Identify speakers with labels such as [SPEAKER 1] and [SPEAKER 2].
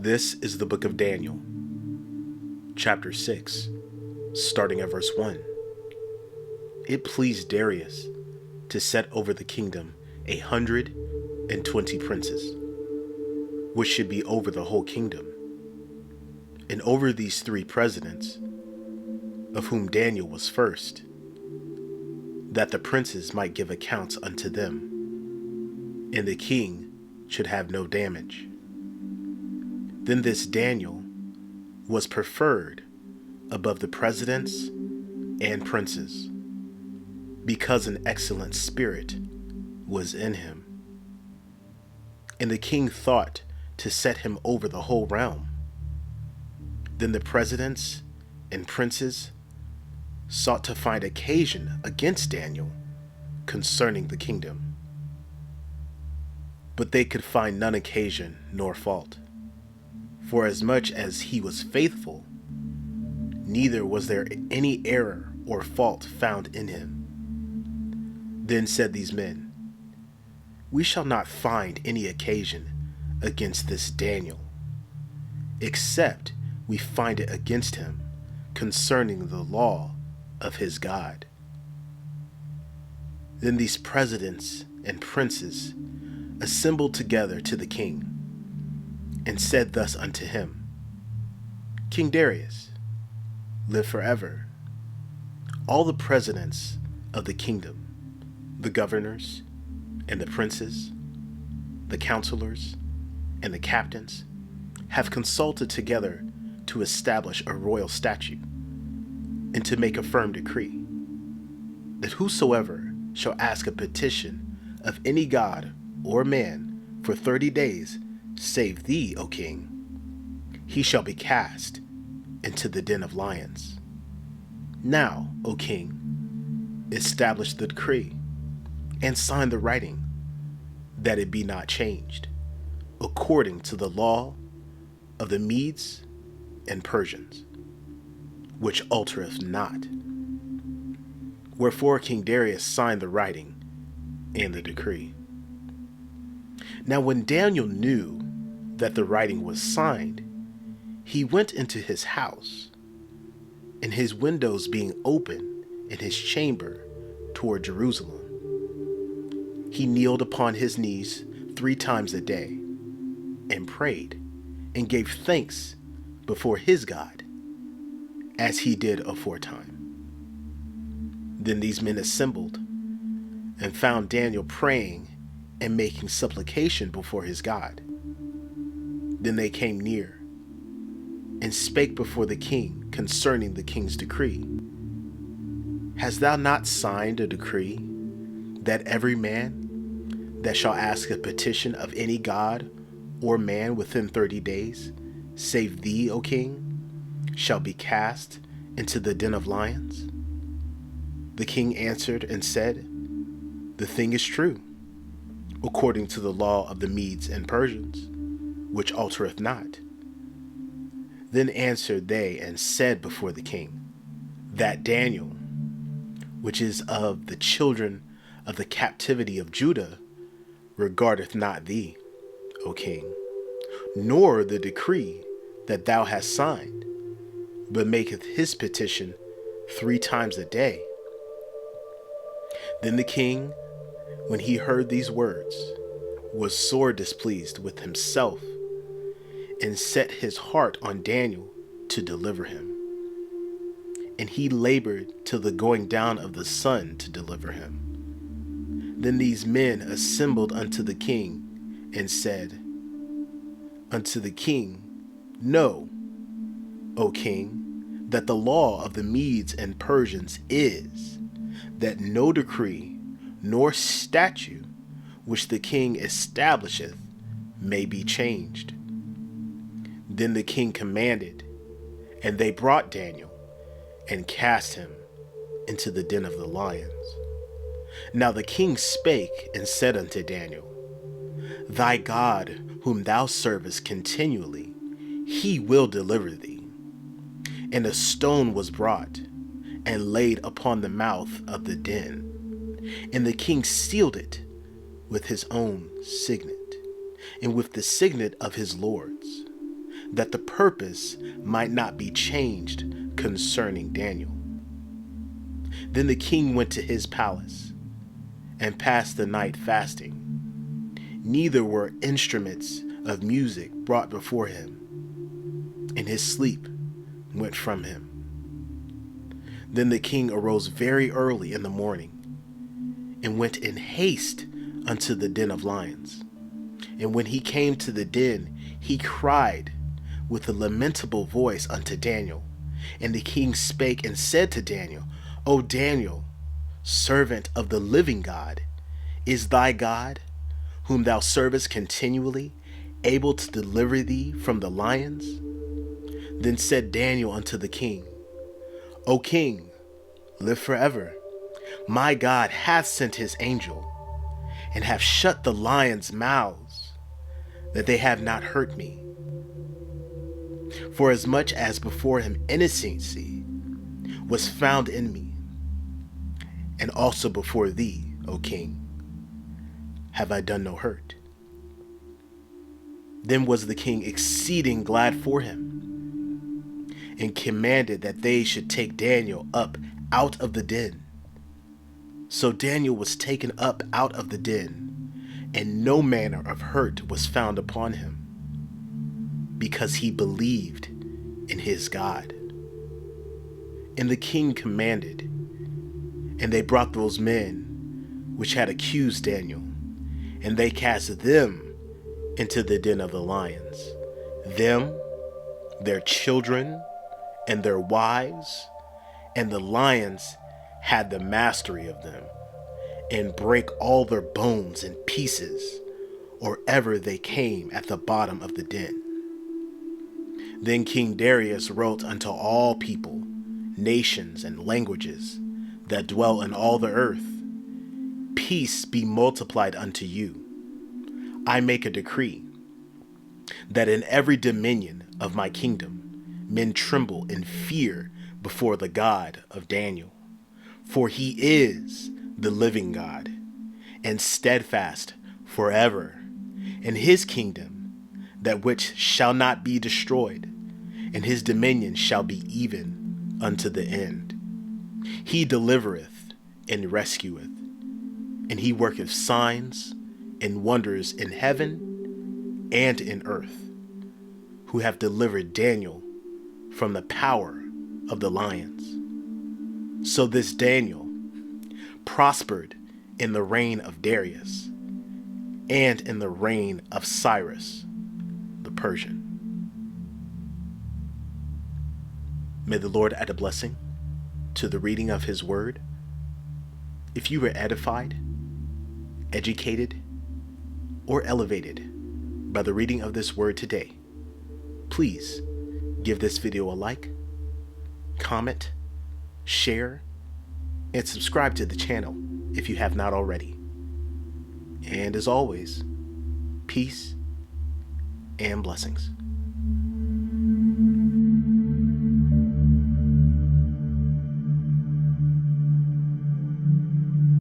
[SPEAKER 1] This is the book of Daniel, chapter 6, starting at verse 1. It pleased Darius to set over the kingdom 120 princes, which should be over the whole kingdom, and over these 3 presidents, of whom Daniel was first, that the princes might give accounts unto them, and the king should have no damage. Then this Daniel was preferred above the presidents and princes, because an excellent spirit was in him. And the king thought to set him over the whole realm. Then the presidents and princes sought to find occasion against Daniel concerning the kingdom. But they could find none occasion nor fault. For as much as he was faithful, neither was there any error or fault found in him. Then said these men, We shall not find any occasion against this Daniel, except we find it against him concerning the law of his God. Then these presidents and princes assembled together to the king, and said thus unto him, King Darius, live forever. All the presidents of the kingdom, the governors, and the princes, the counselors, and the captains, have consulted together to establish a royal statute, and to make a firm decree, that whosoever shall ask a petition of any god or man for 30 days, save thee, O king, he shall be cast into the den of lions. Now, O king, establish the decree, and sign the writing, that it be not changed, according to the law of the Medes and Persians, which altereth not. Wherefore King Darius signed the writing and the decree. Now when Daniel knew that the writing was signed, he went into his house, and his windows being open in his chamber toward Jerusalem, he kneeled upon his knees 3 times a day, and prayed, and gave thanks before his God, as he did aforetime. Then these men assembled, and found Daniel praying and making supplication before his God. Then they came near, and spake before the king concerning the king's decree. Hast thou not signed a decree, that every man that shall ask a petition of any god or man within 30 days, save thee, O king, shall be cast into the den of lions? The king answered and said, The thing is true, according to the law of the Medes and Persians, which altereth not. Then answered they and said before the king, That Daniel, which is of the children of the captivity of Judah, regardeth not thee, O king, nor the decree that thou hast signed, but maketh his petition 3 times a day. Then the king, when he heard these words, was sore displeased with himself, and set his heart on Daniel to deliver him. And he labored till the going down of the sun to deliver him. Then these men assembled unto the king, and said unto the king, Know, O king, that the law of the Medes and Persians is, that no decree nor statute which the king establisheth may be changed. Then the king commanded, and they brought Daniel, and cast him into the den of the lions. Now the king spake and said unto Daniel, Thy God, whom thou servest continually, he will deliver thee. And a stone was brought, and laid upon the mouth of the den, and the king sealed it with his own signet, and with the signet of his lords. that the purpose might not be changed concerning Daniel. Then the king went to his palace and passed the night fasting. Neither were instruments of music brought before him, and his sleep went from him. Then the king arose very early in the morning, and went in haste unto the den of lions. And when he came to the den, he cried with a lamentable voice unto Daniel. And the king spake and said to Daniel, O Daniel, servant of the living God, is thy God, whom thou servest continually, able to deliver thee from the lions? Then said Daniel unto the king, O king, live forever. My God hath sent his angel, and hath shut the lions' mouths, that they have not hurt me. For as much as before him innocency was found in me, and also before thee, O king, have I done no hurt. Then was the king exceeding glad for him, and commanded that they should take Daniel up out of the den. So Daniel was taken up out of the den, and no manner of hurt was found upon him, because he believed in his God. And the king commanded, and they brought those men which had accused Daniel, and they cast them into the den of the lions, them, their children, and their wives, and the lions had the mastery of them, and brake all their bones in pieces, or ever they came at the bottom of the den. Then King Darius wrote unto all people, nations, and languages that dwell in all the earth, Peace be multiplied unto you. I make a decree, that in every dominion of my kingdom men tremble in fear before the God of Daniel. For he is the living God, and steadfast forever, and his kingdom, that which shall not be destroyed, and his dominion shall be even unto the end. He delivereth and rescueth, and he worketh signs and wonders in heaven and in earth, who have delivered Daniel from the power of the lions. So this Daniel prospered in the reign of Darius and in the reign of Cyrus the Persian. May the Lord add a blessing to the reading of his word. If you were edified, educated, or elevated by the reading of this word today, please give this video a like, comment, share, and subscribe to the channel if you have not already. And as always, peace and blessings.